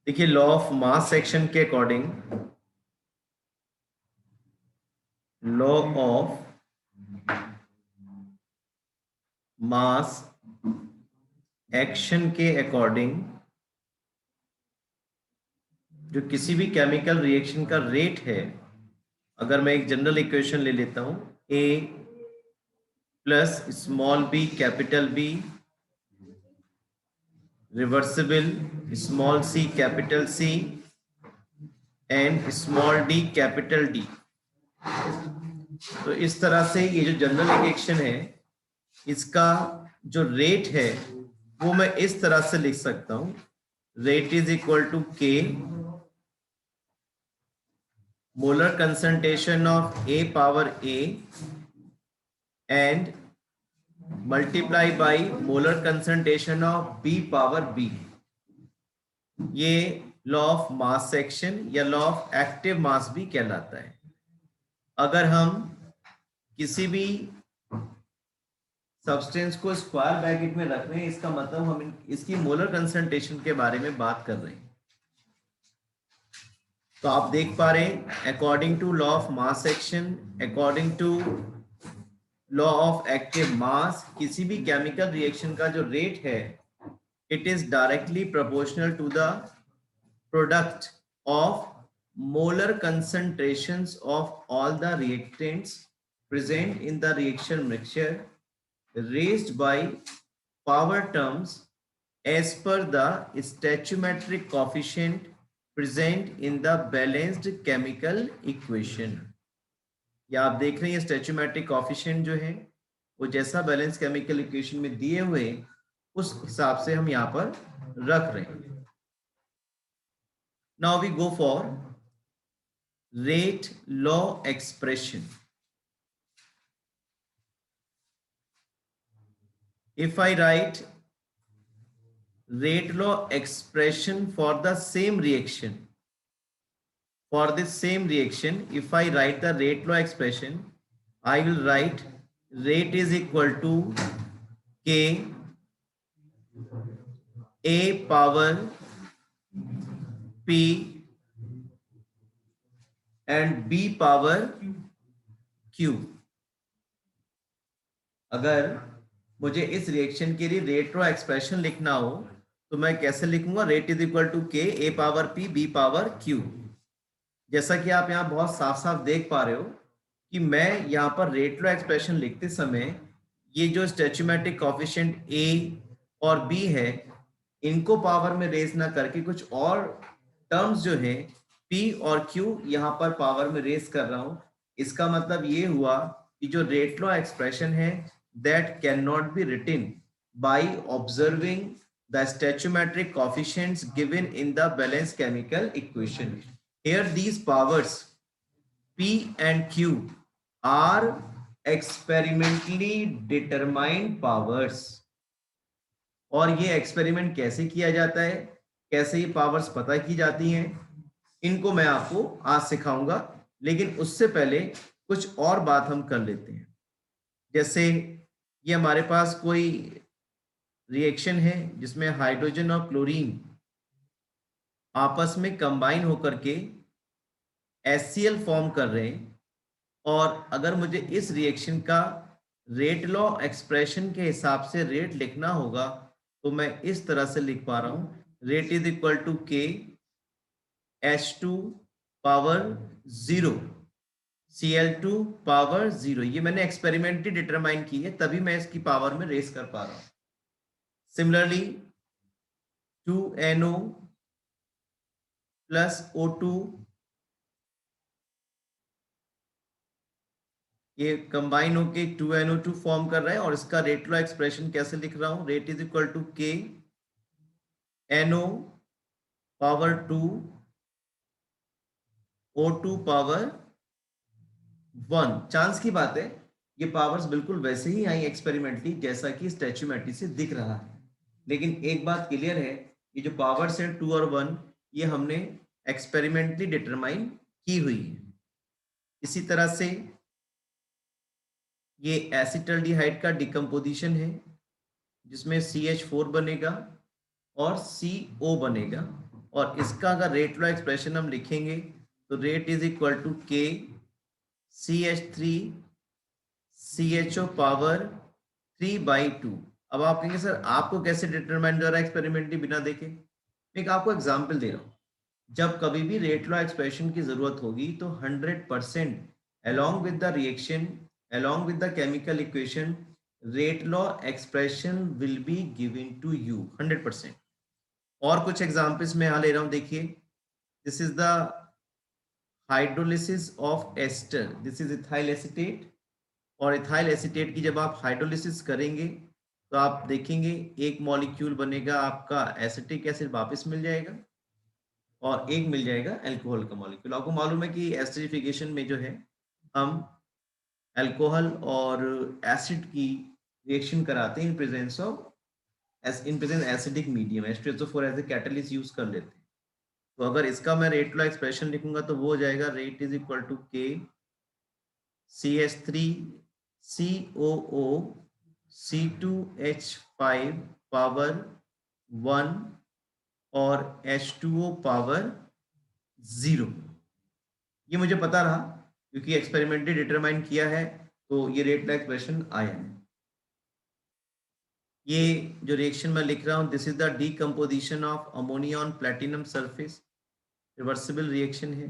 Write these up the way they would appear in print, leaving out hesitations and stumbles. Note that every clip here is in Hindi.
देखिए लॉ ऑफ मास सेक्शन के according law of mass action के अकॉर्डिंग जो किसी भी केमिकल रिएक्शन का रेट है, अगर मैं एक जनरल इक्वेशन ले लेता हूं, A plus small B capital B reversible small C capital C and small D capital D. तो इस तरह से ये जो जनरल इक्वेशन है, इसका जो रेट है वो मैं इस तरह से लिख सकता हूं, rate is equal to K molar concentration of A power A and multiply by molar concentration of B power B. ये लॉ ऑफ मास सेक्शन या लॉ ऑफ एक्टिव मास भी कहलाता है। अगर हम किसी भी सब्सटेंस को स्क्वायर ब्रैकेट में रख रहे हैं, इसका मतलब हम इसकी मोलर कंसंट्रेशन के बारे में बात कर रहे हैं। तो आप देख पा रहे हैं, according to law of mass section, according to law of active mass, किसी भी केमिकल रिएक्शन का जो रेट है, it is directly proportional to the product of molar concentrations of all the reactants present in the reaction mixture raised by power terms as per the stoichiometric coefficient present in the balanced chemical equation। या आप देख रहे हैं स्टैच्यूमेट्रिक कॉफिशिएंट जो है वो जैसा बैलेंस केमिकल इक्वेशन में दिए हुए उस हिसाब से हम यहाँ पर रख रहे हैं। Now we go for rate law expression. If I write rate law expression for the same reaction, for this same reaction, if I write the rate law expression, I will write rate is equal to K A power P and B power Q। अगर मुझे इस रिएक्शन के लिए रेट लॉ एक्सप्रेशन लिखना हो तो मैं कैसे लिखूंगा, rate is equal to K A power P B power Q. जैसा कि आप यहाँ बहुत साफ साफ देख पा रहे हो कि मैं यहाँ पर रेट लॉ एक्सप्रेशन लिखते समय ये जो स्टैच्यूमेट्रिक कॉफिशिएंट ए और बी है, इनको पावर में रेज ना करके कुछ और टर्म्स जो है पी और क्यू यहाँ पर पावर में रेज कर रहा हूं। इसका मतलब ये हुआ कि जो रेट लॉ एक्सप्रेशन है that cannot be written by observing the stoichiometric coefficients given in the balanced chemical equation. Here these powers P and Q are experimentally determined powers। और ये एक्सपेरिमेंट कैसे किया जाता है, कैसे ये पावर्स पता की जाती हैं, इनको मैं आपको आज सिखाऊंगा। लेकिन उससे पहले कुछ और बात हम कर लेते हैं। जैसे ये हमारे पास कोई रिएक्शन है जिसमें हाइड्रोजन और क्लोरीन आपस में कंबाइन होकर के HCl फॉर्म कर रहे हैं, और अगर मुझे इस रिएक्शन का रेट लॉ एक्सप्रेशन के हिसाब से रेट लिखना होगा तो मैं इस तरह से लिख पा रहा हूं, रेट इज इक्वल टू के H2 पावर 0 Cl2 पावर 0। ये मैंने एक्सपेरिमेंटली डिटरमाइन की है, तभी मैं इसकी पावर में रेस कर पा रहा हूं। सिमिलरली 2NO प्लस O2, ये कंबाइन होके 2NO2 फॉर्म कर रहा है, और इसका रेट लॉ एक्सप्रेशन कैसे लिख रहा हूं, रेट इज इक्वल टू के NO power 2 O2 power 1। Chance की बात है ये पावर्स बिल्कुल वैसे ही आई एक्सपेरिमेंटली जैसा कि स्टैच्यूमेट्री से दिख रहा है, लेकिन एक बात क्लियर है, ये जो पावर्स हैं 2 और 1 ये हमने एक्सपेरिमेंटली डिटरमाइन की हुई है। इसी तरह से ये एसिटल्डिहाइड का डिकम्पोजिशन है जिसमें CH4 बनेगा और CO बनेगा। और इसका अगर रेट लॉ एक्सप्रेशन हम लिखेंगे तो रेट इज इक्वल टू के CH3 CHO पावर 3/2। अब आप कहेंगे सर आपको कैसे डिटरमाइन कर रहा है एक्सपेरिमेंटली बिना देखे? मैं एक आपको एग्जांपल दे रहा हूँ। जब कभी भी रेट लॉ एक्सप्रेशन की जरूरत होगी तो 100% along with the reaction, along with the chemical equation, rate law expression will be given to you 100%। और कुछ एग्जांपल्स मैं यहाँ ले रहा हूँ, देखिए। This is the hydrolysis of ester, this is ethyl acetate. और इथाइल एसीटेट की जब आप हाइड्रोलिसिस करेंगे तो आप देखेंगे एक मॉलिक्यूल बनेगा आपका एसिटिक एसिड वापस मिल जाएगा और एक मिल जाएगा अल्कोहल का मॉलिक्यूल। आपको मालूम है कि एस्टरिफिकेशन में जो है हम अल्कोहल और एसिड की रिएक्शन कराते हैं in presence of in presence acidic medium H2SO4 as a catalyst use कर लेते हैं। तो अगर इसका मैं रेट लॉ एक्सप्रेशन लिखूंगा तो वो हो जाएगा रेट इज इक्वल टू के CH3 COO C2H5 पावर 1 और H2O पावर 0। ये मुझे पता रहा क्योंकि एक्सपेरिमेंटली डिटरमाइन किया है, तो ये रेट लॉ एक्सप्रेशन आया है। ये जो रिएक्शन मैं लिख रहा हूं, this is the decomposition of ammonia on platinum surface, reversible reaction है।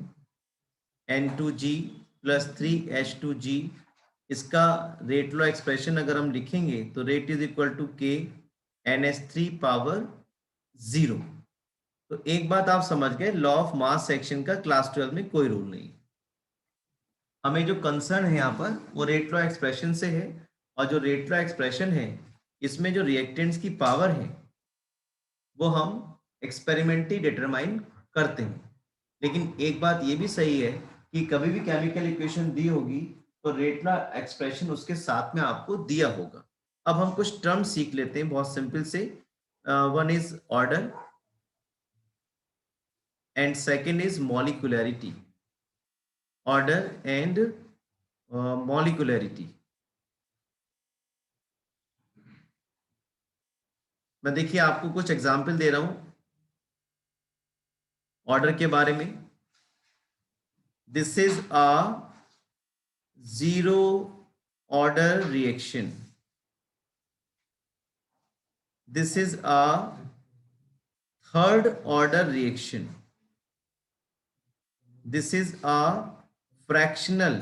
N2G प्लस 3H2G, इसका रेट लॉ एक्सप्रेशन अगर हम लिखेंगे तो रेट इज इक्वल टू के NH3 पावर 0। तो एक बात आप समझ गए, लॉ ऑफ मास सेक्शन का क्लास 12 में कोई रूल नहीं। हमें जो कंसर्न है यहाँ पर वो रेट लॉ एक्सप्रेशन से है, और जो रेट लॉ एक्सप्रेशन है इसमें जो रिएक्टेंट्स की पावर है वो हम एक्सपेरिमेंटली डिटरमाइन करते हैं। लेकिन एक बात ये भी सही है कि कभी भी केमिकल इक्वेशन दी होगी तो रेट लॉ एक्सप्रेशन उसके साथ में आपको दिया होगा। अब हम कुछ टर्म सीख लेते हैं बहुत सिंपल से। One is order and second is molecularity. Order and molecularity. मैं देखिए आपको कुछ एग्जाम्पल दे रहा हूं ऑर्डर के बारे में। This is a zero order reaction. This is a third order reaction. This is a fractional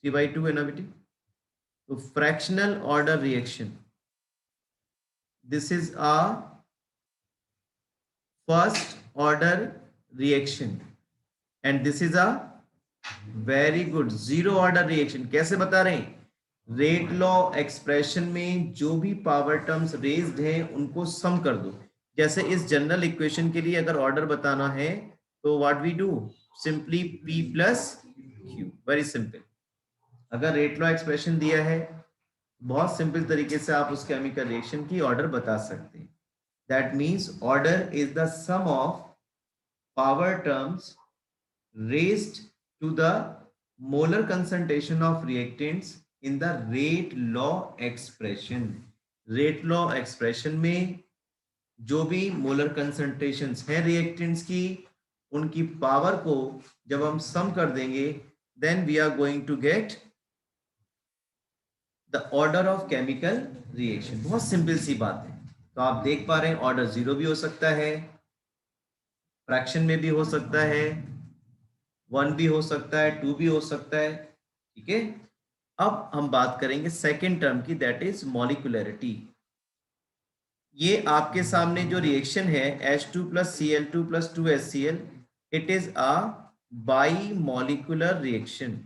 3/2 है ना बेटी, तो fractional order reaction. This is a first order reaction and this is a very good zero order reaction. कैसे बता रहे हैं? रेट लॉ एक्सप्रेशन में जो भी पावर टर्म्स रेज्ड हैं उनको सम कर दो। जैसे इस जनरल इक्वेशन के लिए अगर ऑर्डर बताना है तो what we do, simply P plus Q, very simple. अगर रेट लॉ एक्सप्रेशन दिया है बहुत सिंपल तरीके से आप उस केमिकल रिएक्शन की ऑर्डर बता सकते हैं। That means order is the sum of power terms raised to the molar concentration of reactants in the rate law expression। rate law expression में जो भी मोलर कंसंट्रेशंस हैं रिएक्टेंट्स की, उनकी पावर को जब हम सम कर देंगे then we are going to get the order of chemical reaction. बहुत सिंपल सी बात है। तो आप देख पा रहे हैं ऑर्डर 0 भी हो सकता है, फ्रैक्शन में भी हो सकता है, 1 भी हो सकता है, 2 भी हो सकता है। ठीक है, अब हम बात करेंगे सेकेंड टर्म की, दैट इज मॉलिक्यूलरिटी। ये आपके सामने जो रिएक्शन है H2 plus Cl2 plus 2HCl, it is a by molecular reaction.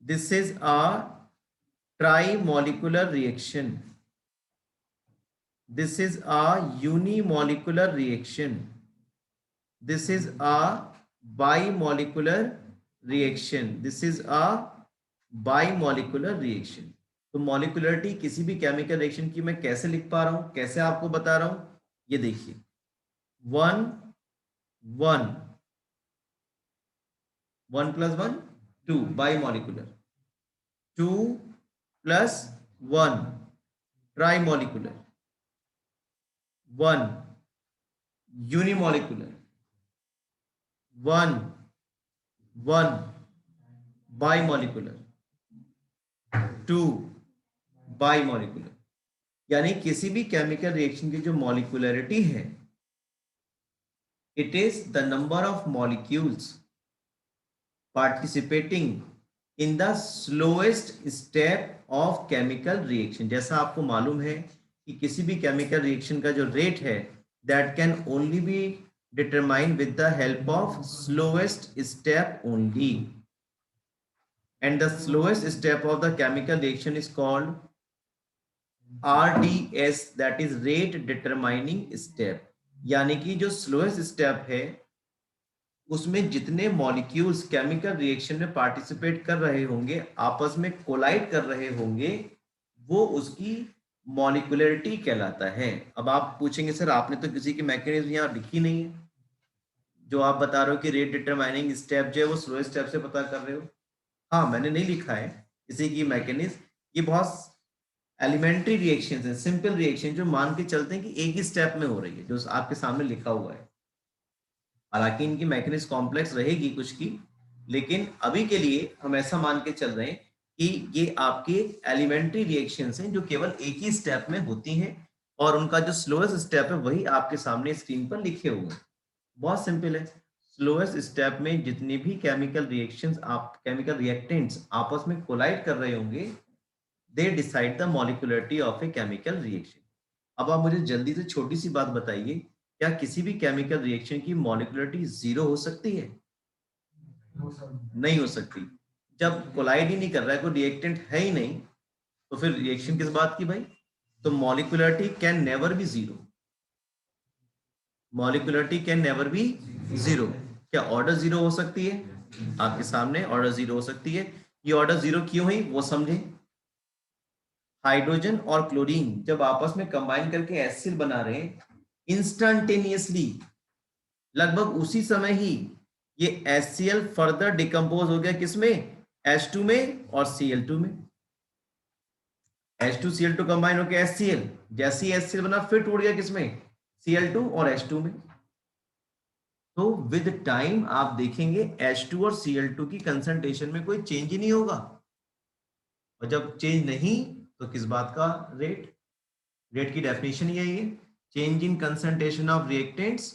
This is a try molecular reaction. This is a unimolecular reaction. This is a bimolecular reaction। This is a bimolecular reaction। तो मॉलिकुलरिटी किसी भी केमिकल रिएक्शन की मैं कैसे लिख पा रहा हूं, कैसे आपको बता रहा हूं, ये देखिए 1 1 1 प्लस 1 2 बाईमॉलिकुलर, 2 प्लस 1 ट्राईमॉलिकुलर, 1 यूनिमोलिकुलर, 1 बाइमोलिकुलर, 2 बाइमोलिकुलर। यानी किसी भी केमिकल रिएक्शन की जो मॉलिक्यूलरिटी है, it is the number of molecules participating in the slowest step of chemical reaction. जैसा आपको मालूम है कि किसी भी केमिकल रिएक्शन का जो रेट है, that can only be determine with the help of slowest step only, and the slowest step of the chemical reaction is called RDS, that is rate determining step। यानी कि जो स्लोएस्ट स्टेप है उसमें जितने मॉलिक्यूल्स केमिकल रिएक्शन में पार्टिसिपेट कर रहे होंगे, आपस में कोलाइड कर रहे होंगे, वो उसकी मॉलिक्यूलरिटी कहलाता है। अब आप पूछेंगे सर आपने तो किसी की मैकेनिज्म यहाँ लिखी नहीं है, जो आप बता रहे हो कि रेट डिटरमाइनिंग स्टेप जो है वो स्लोएस्ट स्टेप से पता कर रहे हो। हाँ, मैंने नहीं लिखा है किसी की मैकेनिज्म। ये बहुत एलिमेंट्री रिएक्शन है, सिंपल रिएक्शन जो मान के चलते हैं कि एक ही स्टेप में हो रही है, जो आपके सामने लिखा हुआ है। हालांकि इनकी मैकेनिज्म कॉम्प्लेक्स रहेगी कुछ की, लेकिन अभी के लिए हम ऐसा मान के चल रहे हैं कि ये आपके एलिमेंट्री रिएक्शंस हैं जो केवल एक ही स्टेप में होती हैं, और उनका जो स्लोएस्ट स्टेप है वही आपके सामने स्क्रीन पर लिखे हुए हैं। बहुत सिंपल है। स्लोएस्ट स्टेप में जितनी भी केमिकल रिएक्शंस, आप केमिकल रिएक्टेंट्स आपस में कोलाइड कर रहे होंगे, they decide the molecularity of a chemical reaction. अब आप मुझे जल्दी से छोटी सी बात बताइए, क्या किसी भी केमिकल रिएक्शन की मॉलिक्यूलरिटी 0 हो सकती है? नहीं हो सकती। जब कोलाइड ही नहीं कर रहा है, कोई रिएक्टेंट है ही नहीं, तो फिर रिएक्शन किस बात की भाई? तो molecularity can never be 0। Molecularity can never be 0। क्या ऑर्डर 0 हो सकती है? आपके सामने ऑर्डर 0 हो सकती है। ये ऑर्डर 0 क्यों हुई वो समझें। हाइड्रोजन और क्लोरीन जब आपस में कंबाइन करके एसिड बना रहे हैं, इंस्टेंटेनियसली लगभग उसी समय ही ये HCl फर्दर डिकम्पोज हो गया किसमें? H2 में और Cl2 में। H2Cl2 कंबाइन होकर HCl, जैसे ही HCl बना फिर टूट गया किसमें? Cl2 और H2 में। तो विद टाइम आप देखेंगे H2 और Cl2 की कंसंट्रेशन में कोई चेंज ही नहीं होगा, और जब चेंज नहीं तो किस बात का रेट? रेट की डेफिनेशन यही है, change in concentration of reactants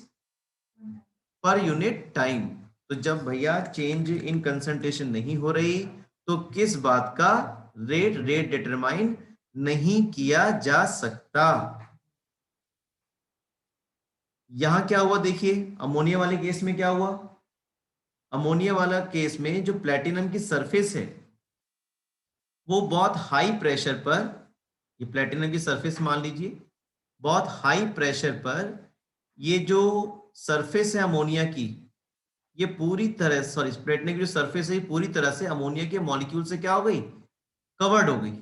per unit time. तो जब भैया चेंज इन कंसंट्रेशन नहीं हो रही तो किस बात का रेट डिटरमाइन नहीं किया जा सकता। यहां क्या हुआ देखिए, अमोनिया वाले केस में क्या हुआ? अमोनिया वाला केस में जो प्लेटिनम की सरफेस है वो बहुत हाई प्रेशर पर, ये प्लेटिनम की सरफेस मान लीजिए, बहुत हाई प्रेशर पर ये जो सरफेस है अमोनिया की, ये पूरी तरह, सॉरी, प्लेटिनम की जो सरफेस है पूरी तरह से अमोनिया के मॉलिक्यूल से क्या हो गई? कवर्ड हो गई।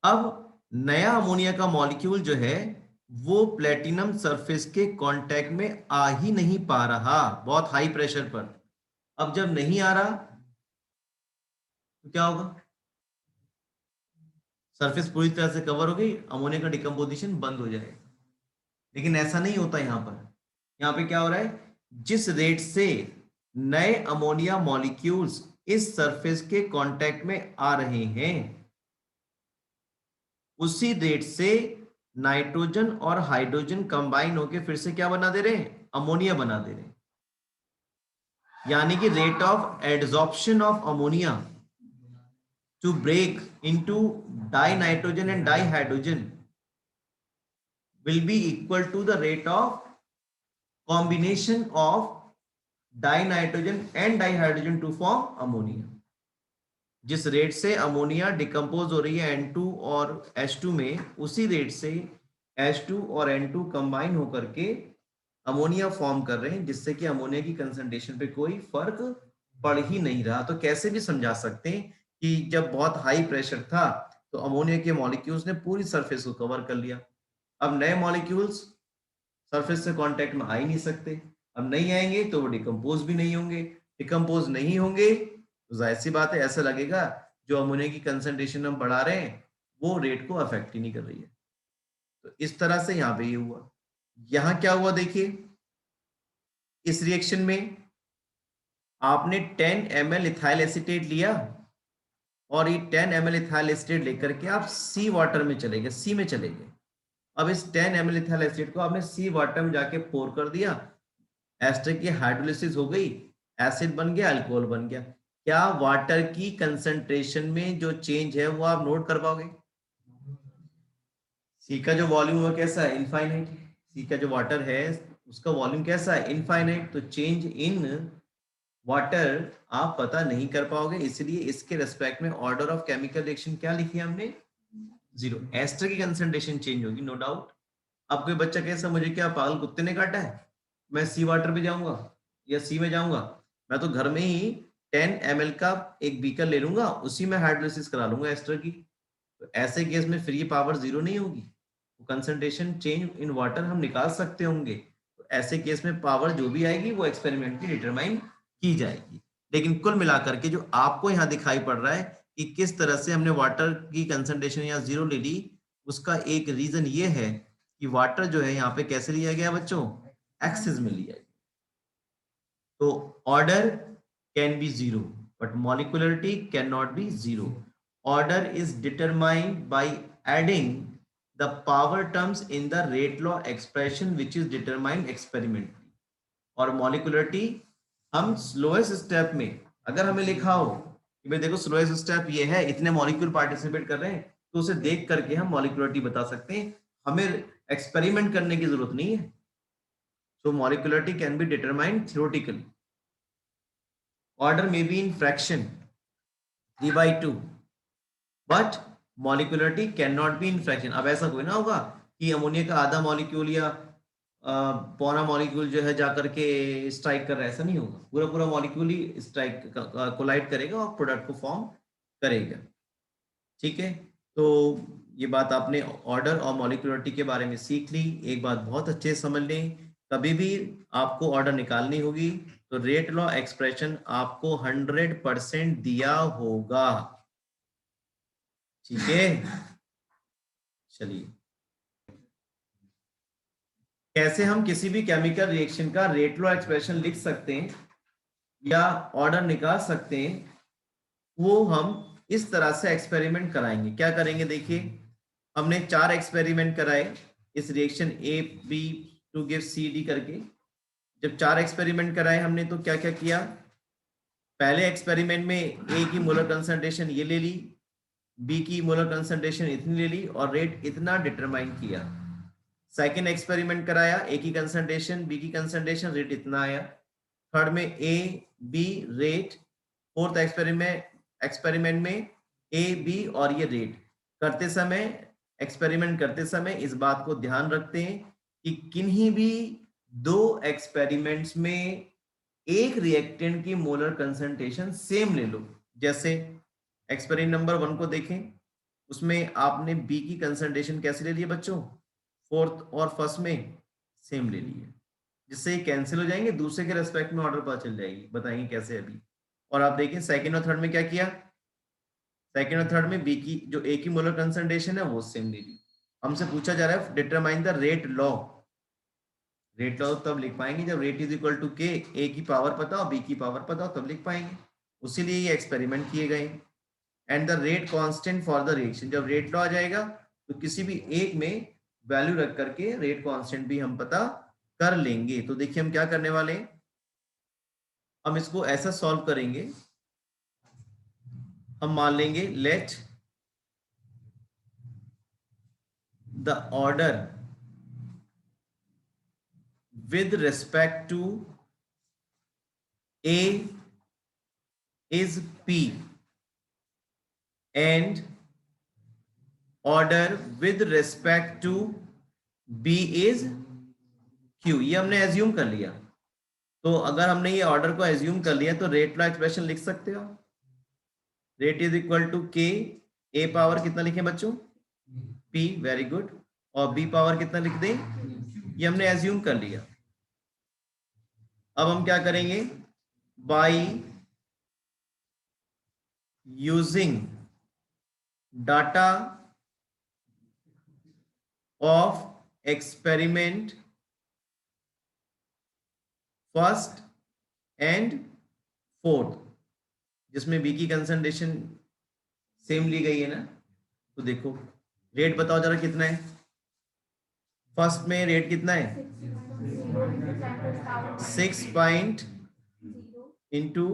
अब नया अमोनिया का मॉलिक्यूल जो है वो प्लेटिनम सरफेस के कांटेक्ट में आ ही नहीं पा रहा, बहुत हाई प्रेशर पर। अब जब नहीं आ रहा तो क्या होगा? सरफेस पूरी तरह से कवर हो गई, अमोनिया का डिकम्पोजिशन बंद हो जाएगा। लेकिन ऐसा नहीं होता यहां पर। यहां पे क्या हो रहा है? जिस रेट से नए अमोनिया मॉलिक्यूल्स इस सरफेस के कांटेक्ट में आ रहे हैं, उसी रेट से नाइट्रोजन और हाइड्रोजन कंबाइन होकर फिर से क्या बना दे रहे हैं? अमोनिया बना दे रहे हैं। यानी कि rate of adsorption of ammonia to break into di nitrogen and di hydrogen will be equal to the rate of combination of dinitrogen and dihydrogen to form ammonia। जिस रेट से अमोनिया डिकम्पोज हो रही है N2 और H2 में, उसी रेट से H2 और N2 कंबाइन होकर के अमोनिया फॉर्म कर रहे हैं, जिससे कि अमोनिया की कंसंट्रेशन पे कोई फर्क पड़ ही नहीं रहा। तो कैसे भी समझा सकते हैं कि जब बहुत हाई प्रेशर था तो अमोनिया के मॉलिक्यूल्स ने पूरी सरफेस को कवर कर लिया। अब नए मॉलिक्यूल्स सरफेस से कांटेक्ट में आ ही नहीं सकते। अब नहीं आएंगे तो वो डिकम्पोज भी नहीं होंगे। डिकम्पोज नहीं होंगे तो जाहिर सी बात है ऐसा लगेगा जो अमोनिया की कंसंट्रेशन हम बढ़ा रहे हैं वो रेट को अफेक्ट ही नहीं कर रही है। तो इस तरह से यहाँ पे ये हुआ। यहाँ क्या हुआ देखिए, इस रिएक्शन में आपने 10 ml इथाइल एसीटेट लिया और ये 10 ml इथाइल एसीटेट लेकर के आप सी वाटर में चले गए, सी में चले गए। अब इस 10 ml इथाइल एसीटेट को आपने सी वाटर में जाके पोर कर दिया, एस्टर की हाइड्रोलिसिस हो गई, एसिड बन गया, अल्कोहल बन गया। क्या वाटर की कंसंट्रेशन में जो चेंज है वो आप नोट कर पाओगे? सी का जो वॉल्यूम है कैसा है? इनफाइनाइट। सी का जो वाटर है उसका वॉल्यूम कैसा है? इनफाइनाइट। तो चेंज इन वाटर आप पता नहीं कर पाओगे, इसलिए इसके रेस्पेक्ट में ऑर्डर ऑफ केमिकल रिएक्शन क्या लिखी है हमने? जीरो। एस्टर की कंसंट्रेशन चेंज होगी, नो डाउट। अब कोई बच्चा कैसा, मुझे क्या पागल कुत्ते ने काटा है, मैं सी वाटर पे जाऊंगा या सी में जाऊंगा? मैं तो घर में ही 10 ml का एक बीकर ले लूंगा, उसी में हाइड्रोलिसिस करा लूंगा एस्टर की। तो ऐसे केस में फ्री पावर जीरो नहीं होगी, कंसंट्रेशन चेंज इन वाटर हम निकाल सकते होंगे। तो ऐसे केस में पावर जो भी आएगी वो एक्सपेरिमेंट की डिटरमाइन की जाएगी। लेकिन कुल मिलाकर के जो आपको यहाँ दिखाई पड़ रहा है कि किस तरह से हमने वाटर की कंसंट्रेशन यहाँ जीरो ले ली, उसका एक रीजन ये है कि वाटर जो है यहाँ पे कैसे लिया गया बच्चों? एक्सेस में लिया गया। तो order can be zero but molecularity can not be zero. Order is determined by adding the power terms in the rate law expression which is determined experimentally। और molecularity हम स्लोएस्ट स्टेप में अगर हमें लिखा हो कि भाई देखो स्लोएस्ट स्टेप ये है, इतने मॉलिक्यूल पार्टिसिपेट कर रहे हैं, तो उसे देख करके हम मॉलिक्युलरिटी बता सकते हैं, हमें एक्सपेरिमेंट करने की जरूरत नहीं है। So molecularity can be determined theoretically. Order may be in fraction 3/2 but molecularity can not be in fraction. अब ऐसा कोई ना होगा कि अमोनिया का आधा मॉलिक्यूल या पौना मॉलिक्यूल जो है जाकर के स्ट्राइक कर रहा है, ऐसा नहीं होगा। पूरा पूरा मॉलिक्यूल ही स्ट्राइक कोलाइड करेगा और प्रोडक्ट को फॉर्म करेगा। ठीक है, तो ये बात आपने ऑर्डर और मॉलिक्युलरिटी के बारे में सीख ली। एक बात बहुत अच्छे से समझ लें, कभी भी आपको ऑर्डर निकालनी होगी तो रेट लॉ एक्सप्रेशन आपको 100% दिया होगा। ठीक है, चलिए कैसे हम किसी भी केमिकल रिएक्शन का रेट लॉ एक्सप्रेशन लिख सकते हैं या ऑर्डर निकाल सकते हैं, वो हम इस तरह से एक्सपेरिमेंट कराएंगे। क्या करेंगे देखिए, हमने 4 एक्सपेरिमेंट कराए इस reaction A B to give C D करके। जब 4 एक्सपेरिमेंट कराए हमने तो क्या क्या किया? पहले एक्सपेरिमेंट में ए की मोलर कंसंट्रेशन ये ले ली, बी की मोलर कंसंट्रेशन इतनी ले ली और रेट इतना डिटरमाइन किया। सेकेंड एक्सपेरिमेंट कराया, ए की कंसंट्रेशन बी की कंसंट्रेशन रेट इतना आया। थर्ड में A B rate. Fourth experiment में ए बी और ये रेट। करते समय एक्सपेरिमेंट करते समय इस बात को ध्यान रखते हैं कि किन्हीं भी 2 एक्सपेरिमेंट्स में एक रिएक्टेंट की मोलर कंसंट्रेशन सेम ले लो। जैसे एक्सपेरिमेंट नंबर 1 को देखें, उसमें आपने बी की कंसंट्रेशन कैसे ले ली है बच्चों? फोर्थ और फर्स्ट में सेम ले ली है, जिससे ये कैंसिल हो जाएंगे, दूसरे के रेस्पेक्ट में ऑर्डर पता चल जाएगी। बताएंगे कैसे अभी। और आप देखिए सेकंड और थर्ड में क्या किया? सेकंड और थर्ड में बी की जो ए की मोलर कंसंट्रेशन है वो सेम ले ली। हमसे पूछा जा रहा है determine the rate law. Rate law तब लिख पाएंगे जब rate is equal to K, ए की पावर पता हो बी की पावर पता हो तब लिख पाएंगे। उसी लिए ये एक्सपेरिमेंट किए गए। And the rate constant for the reaction, जब रेट लॉ आ जाएगा तो किसी भी एक में वैल्यू रख करके रेट कांस्टेंट भी हम पता कर लेंगे। तो देखिए हम क्या करने वाले हैं, हम इसको ऐसा सॉल्व करेंगे। हम मान लेंगे let the order with respect to A is P and order with respect to B is Q। ये हमने एज्यूम कर लिया। तो अगर हमने ये ऑर्डर को एज्यूम कर लिया तो रेट लॉ एक्सप्रेशन लिख सकते हो। Rate is equal to K, A power कितना लिखे बच्चों? P, very good. और B पावर कितना लिख दें? ये हमने एज्यूम कर लिया। अब हम क्या करेंगे? By using data of experiment first and fourth, जिसमें बी की कंसंट्रेशन सेम ली गई है ना। तो देखो रेट बताओ जरा कितना है, फर्स्ट में रेट कितना है 6 पॉइंट इंटू।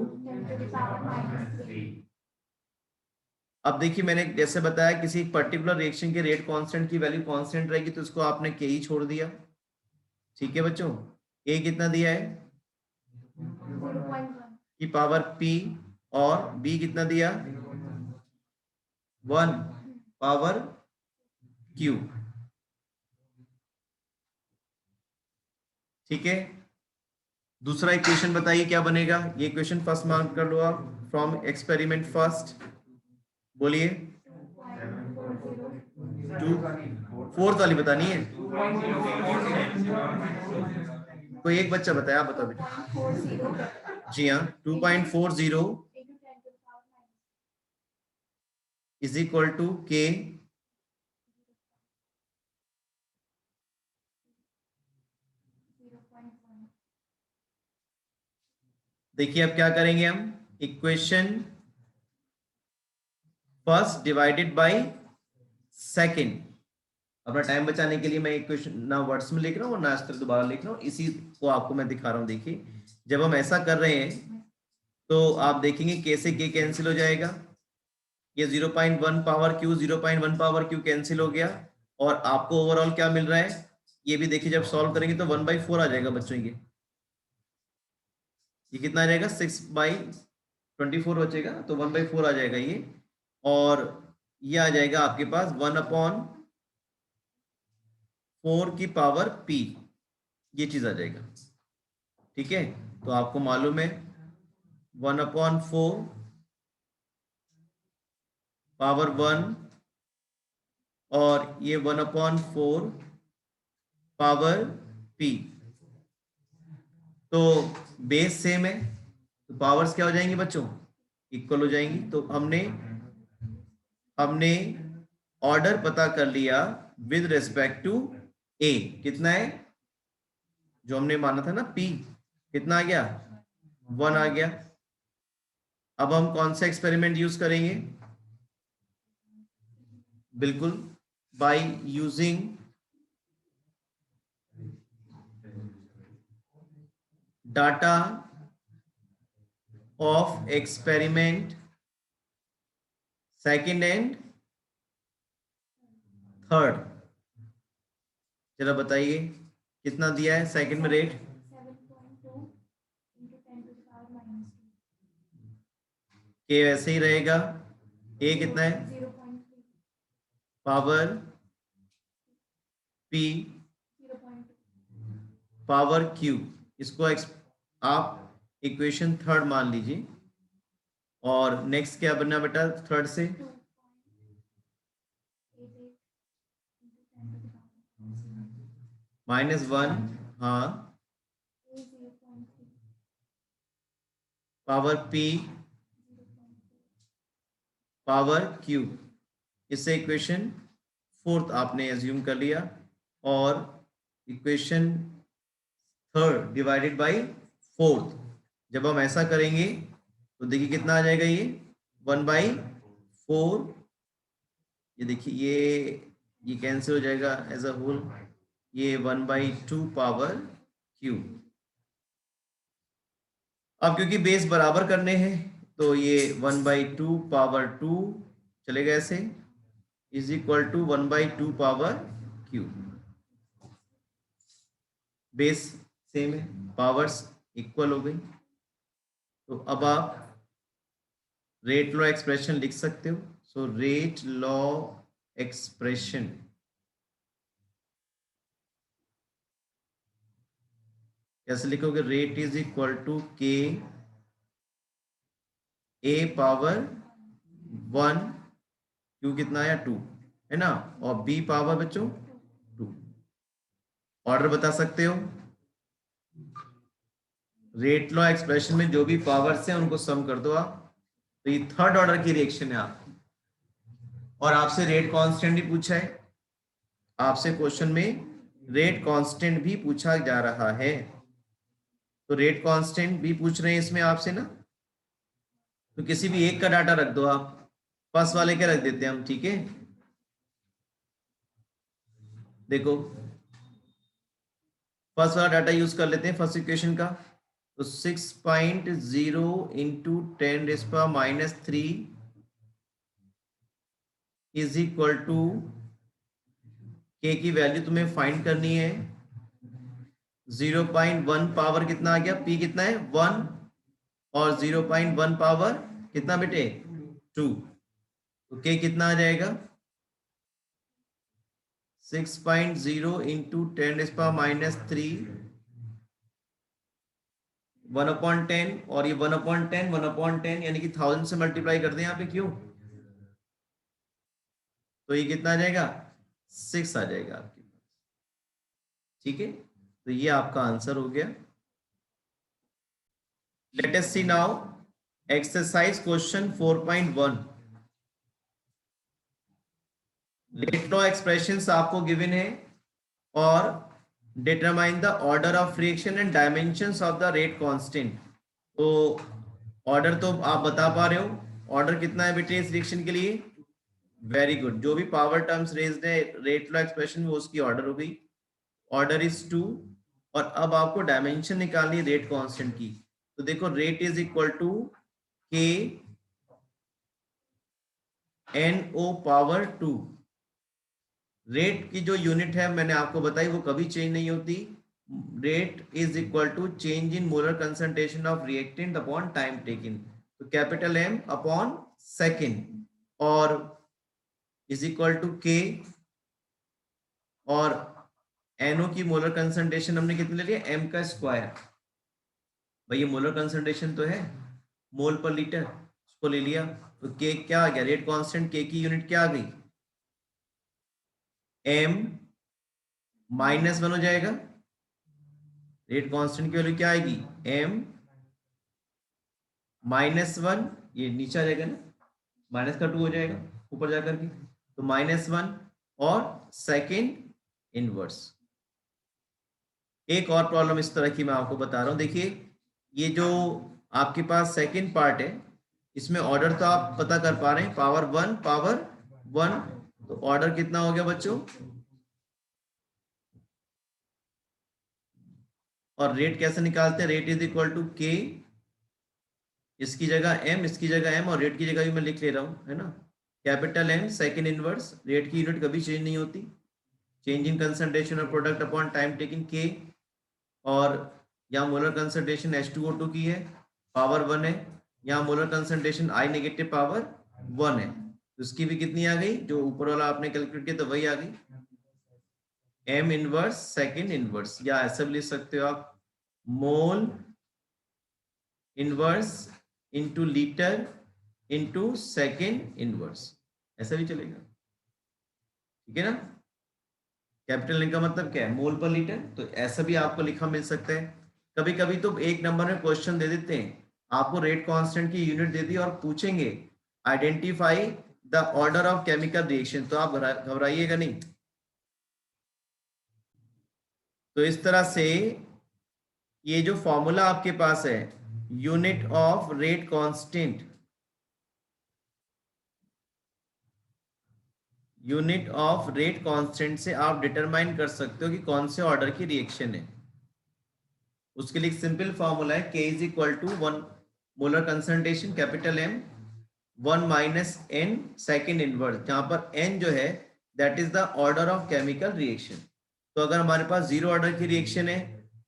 अब देखिए मैंने जैसे बताया किसी एक पर्टिकुलर रिएक्शन के रेट कांस्टेंट की वैल्यू कांस्टेंट रहेगी तो इसको आपने के ही छोड़ दिया, ठीक है बच्चों। ए कितना दिया है की पावर पी, और बी कितना दिया 1 पावर क्यू, ठीक है। दूसरा इक्वेशन बताइए क्या बनेगा, ये इक्वेशन फर्स्ट मार्क कर लो आप, फ्रॉम एक्सपेरिमेंट फर्स्ट, बोलिए 2 फोर्थ वाली बतानी है, कोई एक बच्चा बताया, आप बताओ बेटा। जी हाँ 2.40 इज इक्वल टू के देखिए अब क्या करेंगे हम, equation first divided by second. अपना टाइम बचाने के लिए मैं इक्वेशन ना वर्ड्स में लिख रहा हूँ ना इस तरह दोबारा लिख रहा हूँ, इसी को आपको मैं दिखा रहा हूँ। देखिए जब हम ऐसा कर रहे हैं तो आप देखेंगे के से के कैंसिल हो जाएगा, ये 0.1 power Q 0.1 power Q cancel हो गया, और आपको ओवरऑल क्या मिल रहा है ये भी देखिए, जब सॉल्व करेंगे तो 1/4 आ जाएगा बच्चों। ये कितना आ जाएगा 6/24 बचेगा, तो 1/4 आ जाएगा ये, और ये आ जाएगा आपके पास 1/4 की पावर पी, ये चीज आ जाएगा, ठीक है। तो आपको मालूम है 1/4 पावर 1 और ये 1/4 पावर पी, तो बेस सेम है तो पावर्स क्या हो जाएंगी बच्चों, इक्वल हो जाएंगी। तो हमने ऑर्डर पता कर लिया विद रिस्पेक्ट टू ए, कितना है जो हमने माना था ना पी, कितना आ गया 1 आ गया। अब हम कौन सा एक्सपेरिमेंट यूज करेंगे, बिल्कुल by using data of experiment second and third. जरा बताइए कितना दिया है सेकंड में रेट, के वैसे ही रहेगा, ए कितना है पावर पी पावर क्यू, इसको आप इक्वेशन थर्ड मान लीजिए। और नेक्स्ट क्या बनना बेटा थर्ड से, -1, हाँ पावर पी पावर क्यू, इससे इक्वेशन फोर्थ आपने एज्यूम कर लिया, और equation third divided by fourth. जब हम ऐसा करेंगे तो देखिए कितना आ जाएगा ये 1/4, ये देखिए ये कैंसिल हो जाएगा एज अ होल, ये 1/2 पावर क्यू। अब क्योंकि बेस बराबर करने हैं तो ये 1/2 पावर 2 चलेगा ऐसे, is equal to 1/2 power Q, base same है पावर्स इक्वल हो गई। तो अब आप रेट लॉ एक्सप्रेशन लिख सकते हो, सो रेट लॉ एक्सप्रेशन कैसे लिखोगे, rate is equal to K A power 1 Q कितना आया 2 है ना, और बी पावर बच्चों 2। ऑर्डर बता सकते हो, रेट लॉ एक्सप्रेशन में जो भी पावर्स हैं उनको सम कर दो आप, तो ये थर्ड ऑर्डर की रिएक्शन है आप, और आपसे रेट कांस्टेंट ही पूछा है, आपसे क्वेश्चन में रेट कांस्टेंट भी पूछा जा रहा है, तो रेट कांस्टेंट भी पूछ रहे हैं इसमें आपसे ना, तो किसी भी एक का डाटा रख दो आप, फर्स्ट वाले के रख देते हैं हम, ठीक है। देखो फर्स्ट वाला डाटा यूज कर लेते हैं फर्स्ट इक्वेशन का, तो 6.0 इंटू 10⁻³ इज इक्वल टू के की वैल्यू तुम्हें फाइंड करनी है, 0.1 पावर कितना आ गया, पी कितना है 1, और 0.1 पावर कितना बेटे 2, तो के कितना आ जाएगा 6.0 इंटू 10⁻³ 1/10, और ये 1/10 1/10 यानी कि 1000 से मल्टीप्लाई कर दें यहाँ पे, क्यों, तो ये कितना आ जाएगा 6 आ जाएगा आपके पास, ठीक है। तो ये आपका आंसर हो गया। Let us see now exercise question 4.1। Rate law expressions आपको गिवन है, और determine the order of reaction and dimensions of the rate constant. तो ऑर्डर तो आप बता पा रहे हो, ऑर्डर कितना है बेटे इस रिएक्शन के लिए, वेरी गुड, जो भी पावर टर्म्स रेज्ड है रेट लॉ एक्सप्रेशन वो उसकी ऑर्डर हो गई, ऑर्डर इज 2। और अब आपको डायमेंशन निकालनी है रेट कांस्टेंट की, तो देखो रेट इज इक्वल टू के एन ओ पावर 2। रेट की जो यूनिट है मैंने आपको बताई वो कभी चेंज नहीं होती, rate is equal to change in molar concentration of reactant upon time taken, तो कैपिटल एम अपॉन सेकेंड, और इज इक्वल टू के, और एनओ की मोलर कंसंट्रेशन हमने कितने ले लिया एम का स्क्वायर, भाई ये मोलर कंसंट्रेशन तो है मोल पर लीटर, उसको ले लिया, तो के क्या आ गया रेट कांस्टेंट, के की यूनिट क्या आ गई m -1 हो जाएगा, रेट कांस्टेंट की वैल्यू क्या आएगी m -1, ये नीचे आ जाएगा ना, माइनस का 2 हो जाएगा ऊपर जाकर के, तो -1 और सेकेंड इनवर्स। एक और प्रॉब्लम इस तरह की मैं आपको बता रहा हूं, देखिए ये जो आपके पास सेकेंड पार्ट है इसमें ऑर्डर तो आप पता कर पा रहे हैं, पावर 1, तो ऑर्डर कितना हो गया बच्चों, और रेट कैसे निकालते हैं, रेट इज इक्वल टू के, इसकी जगह m, इसकी जगह m, और रेट की जगह भी मैं लिख ले रहा हूं, है ना, capital M second inverse, rate की यूनिट कभी चेंज नहीं होती, चेंज इन कंसंट्रेशन और प्रोडक्ट अपॉन टाइम टेकिंग के, और यहाँ मोलर कंसंट्रेशन H2O2 की है पावर 1 है, यहाँ molar concentration I negative power 1 है, तो उसकी भी कितनी आ गई, जो ऊपर वाला आपने कैलकुलेट किया तो वही आ गई m इनवर्स सेकेंड इनवर्स, या ऐसा भी लिख सकते हो आप mole inverse into litre into second inverse, ऐसा भी चलेगा, ठीक है ना। कैपिटल N का मतलब क्या है मोल पर लीटर, तो ऐसा भी आपको लिखा मिल सकता है। कभी कभी तो एक नंबर में क्वेश्चन दे देते हैं, आपको रेट कांस्टेंट की यूनिट दे दी और पूछेंगे identify the order of chemical reaction, तो आप घबराइएगा नहीं। तो इस तरह से ये जो फॉर्मूला आपके पास है unit of rate constant, unit of rate constant से आप डिटरमाइन कर सकते हो कि कौन से ऑर्डर की रिएक्शन है। उसके लिए सिंपल फॉर्मूला है K is equal to 1 molar concentration capital M 1 minus N second inverse, जहां पर N जो है that is the order of chemical reaction. तो अगर हमारे पास 0 ऑर्डर की रिएक्शन है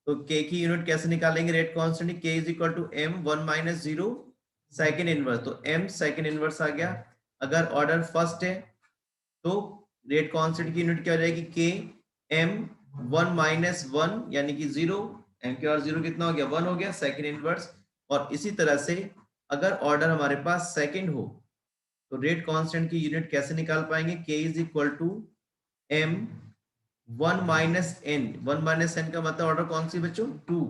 तो K की यूनिट कैसे निकालेंगे rate constant, K is equal to M 1 minus 0 second inverse, तो M सेकेंड इनवर्स आ गया। अगर ऑर्डर फर्स्ट है तो रेट कांस्टेंट की यूनिट क्या हो जाएगी K M 1 माइनस 1 यानी कि 0, M के और 0 कितना हो गया 1 हो गया सेकेंड इनवर्स। और इसी तरह से अगर ऑर्डर हमारे पास सेकेंड हो तो रेट कांस्टेंट की यूनिट कैसे निकाल पाएंगे, K is equal to M 1 minus N, 1 minus N का मतलब ऑर्डर कौन सी बच्चों 2,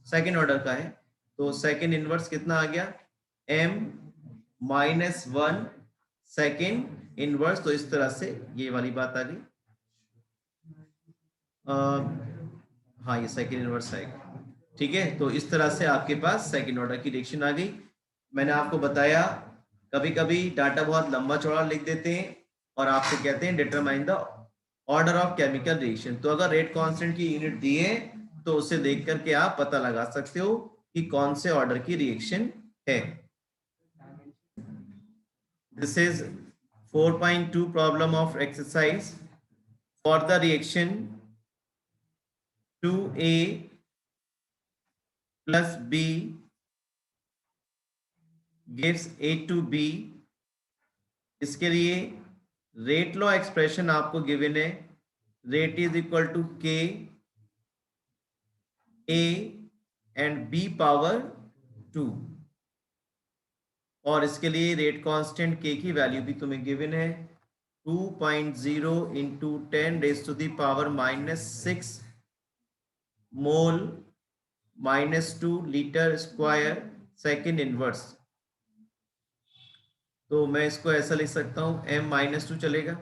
सेकेंड ऑर्डर का है, तो सेकेंड इनवर्स कितना आ गया M माइनस 1 सेकेंड इनवर्स। तो इस तरह से ये वाली बात आ गई। हाँ ये सेकेंड इनवर्स आएगा। ठीक है, तो इस तरह से आपके पास सेकेंड ऑर्डर की रिएक्शन आ गई। मैंने आपको बताया कभी कभी डाटा बहुत लंबा चौड़ा लिख देते हैं और आपसे कहते हैं determine the order of chemical reaction. तो अगर रेट कांस्टेंट की यूनिट दी है तो उसे देख करके आप पता लगा सकते हो कि कौन से ऑर्डर की रिएक्शन है। This is 4.2 problem of exercise for the reaction 2A plus B gives A to B। इसके लिए रेट लॉ एक्सप्रेशन आपको गिवन है, rate is equal to K A and B power 2, और इसके लिए रेट कांस्टेंट के की वैल्यू भी तुम्हें गिवन है 2.0 इंटू 10⁻⁻6 मोल -2 लीटर स्क्वायर सेकेंड इनवर्स। तो मैं इसको ऐसा लिख सकता हूं m-2 चलेगा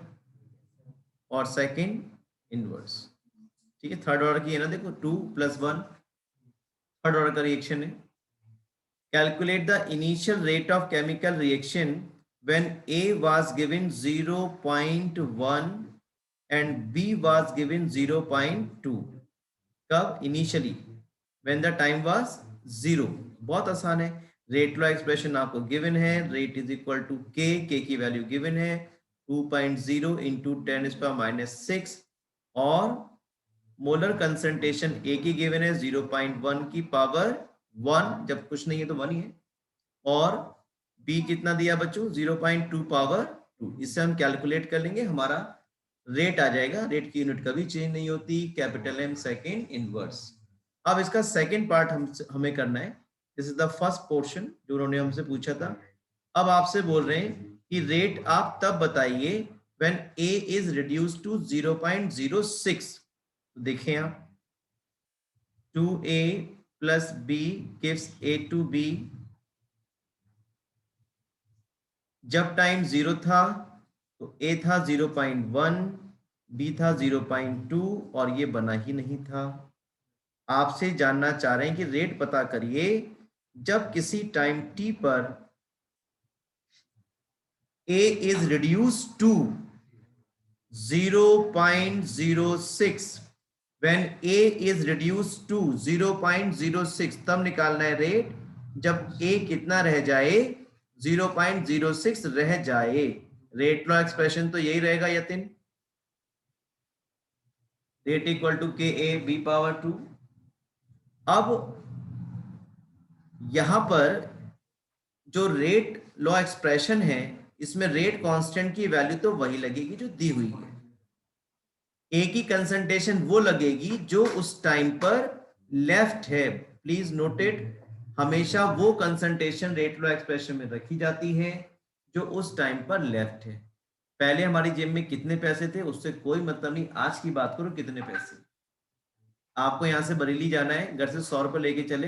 और सेकेंड इनवर्स। ठीक है, थर्ड ऑर्डर की है ना, देखो 2 + 1 थर्ड ऑर्डर का रिएक्शन है। Calculate the initial rate of chemical reaction when A was given 0.1 and B was given 0.2। कब? Initially when the time was 0। बहुत आसान है, रेट लॉ एक्सप्रेशन आपको गिवन है, रेट इज इक्वल टू के की वैल्यू गिवन है 2.0 इंटू 10⁻⁻6 और मोलर कंसंट्रेशन ए की गिवन है 0.1 की पावर 1, जब कुछ नहीं है तो 1 ही है, और बी कितना दिया बच्चों 0.2 पावर 2। इससे हम कैलकुलेट कर लेंगे, हमारा रेट आ जाएगा। रेट की यूनिट कभी चेंज नहीं होती, कैपिटल एम सेकेंड इनवर्स। अब इसका सेकेंड पार्ट हमें करना है। This is the first portion जो उन्होंने हमसे पूछा था। अब आपसे बोल रहे हैं कि रेट आप तब बताइए when A is reduced to 0.06। तो देखें आप 2A plus B gives A to B। जब टाइम 0 था तो A था 0.1, B था 0.2 और ये बना ही नहीं था। आपसे जानना चाह रहे हैं कि रेट पता करिए जब किसी टाइम t पर A is reduced to 0.06। when A is reduced to 0.06 तब निकालना है रेट जब A कितना रह जाए 0.06 रह जाए। रेट लॉ एक्सप्रेशन तो यही रहेगा Yatin, rate equal to K A B power 2। अब यहां पर जो रेट लॉ एक्सप्रेशन है इसमें रेट कांस्टेंट की वैल्यू तो वही लगेगी जो दी हुई है, ए की कंसंट्रेशन वो लगेगी जो उस टाइम पर लेफ्ट है। प्लीज नोट इट, हमेशा वो कंसंट्रेशन रेट लॉ एक्सप्रेशन में रखी जाती है जो उस टाइम पर लेफ्ट है। पहले हमारी जेब में कितने पैसे थे उससे कोई मतलब नहीं, आज की बात करो कितने पैसे। आपको यहां से बरेली जाना है, घर से 100 रुपए लेके चले,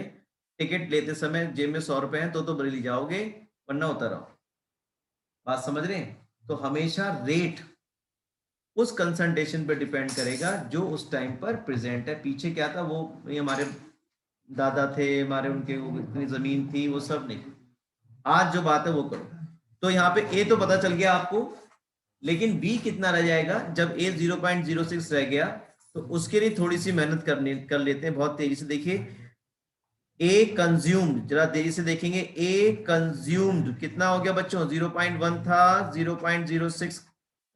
टिकट लेते समय जेब में 100 रुपए हैं तो बरेली जाओगे, वरना उतर आओ। बात समझ रहे हैं? तो हमेशा रेट उस कंसंट्रेशन पे डिपेंड करेगा जो उस टाइम पर प्रेजेंट है। पीछे क्या था वो हमारे दादा थे, हमारे उनके इतनी जमीन थी, वो सब नहीं, आज जो बात है वो करो। तो यहाँ पे ए तो पता चल गया आपको, लेकिन बी कितना रह जाएगा जब ए 0.06 रह गया, तो उसके लिए थोड़ी सी मेहनत कर लेते हैं बहुत तेजी से। देखिए ए कंज्यूम्ड, जरा तेजी से देखेंगे, ए कंज्यूम्ड कितना हो गया बच्चों 0.1 था, 0.06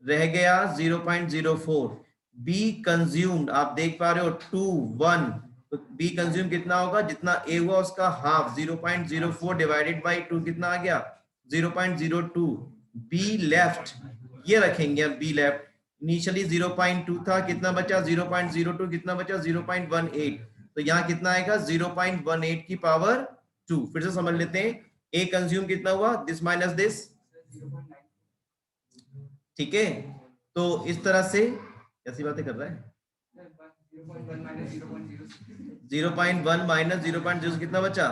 रह गया 0.04। बी कंज्यूम्ड आप देख पा रहे हो 2 1, तो बी कंज्यूम कितना होगा जितना ए हुआ उसका हाफ, 0.04 डिवाइडेड बाई 2 कितना आ गया 0.02। बी लेफ्ट ये रखेंगे, अब बी लेफ्ट इनिशियली 0.2 था, कितना बचा 0.02, कितना बचा 0.18, तो यहाँ कितना आएगा 0.18 की पावर 2। फिर से समझ लेते हैं, ए कंज्यूम कितना हुआ दिस माइनस दिस, ठीक है। तो इस तरह से कैसी बातें कर रहा है, 0.1 माइनस 0.0 कितना बचा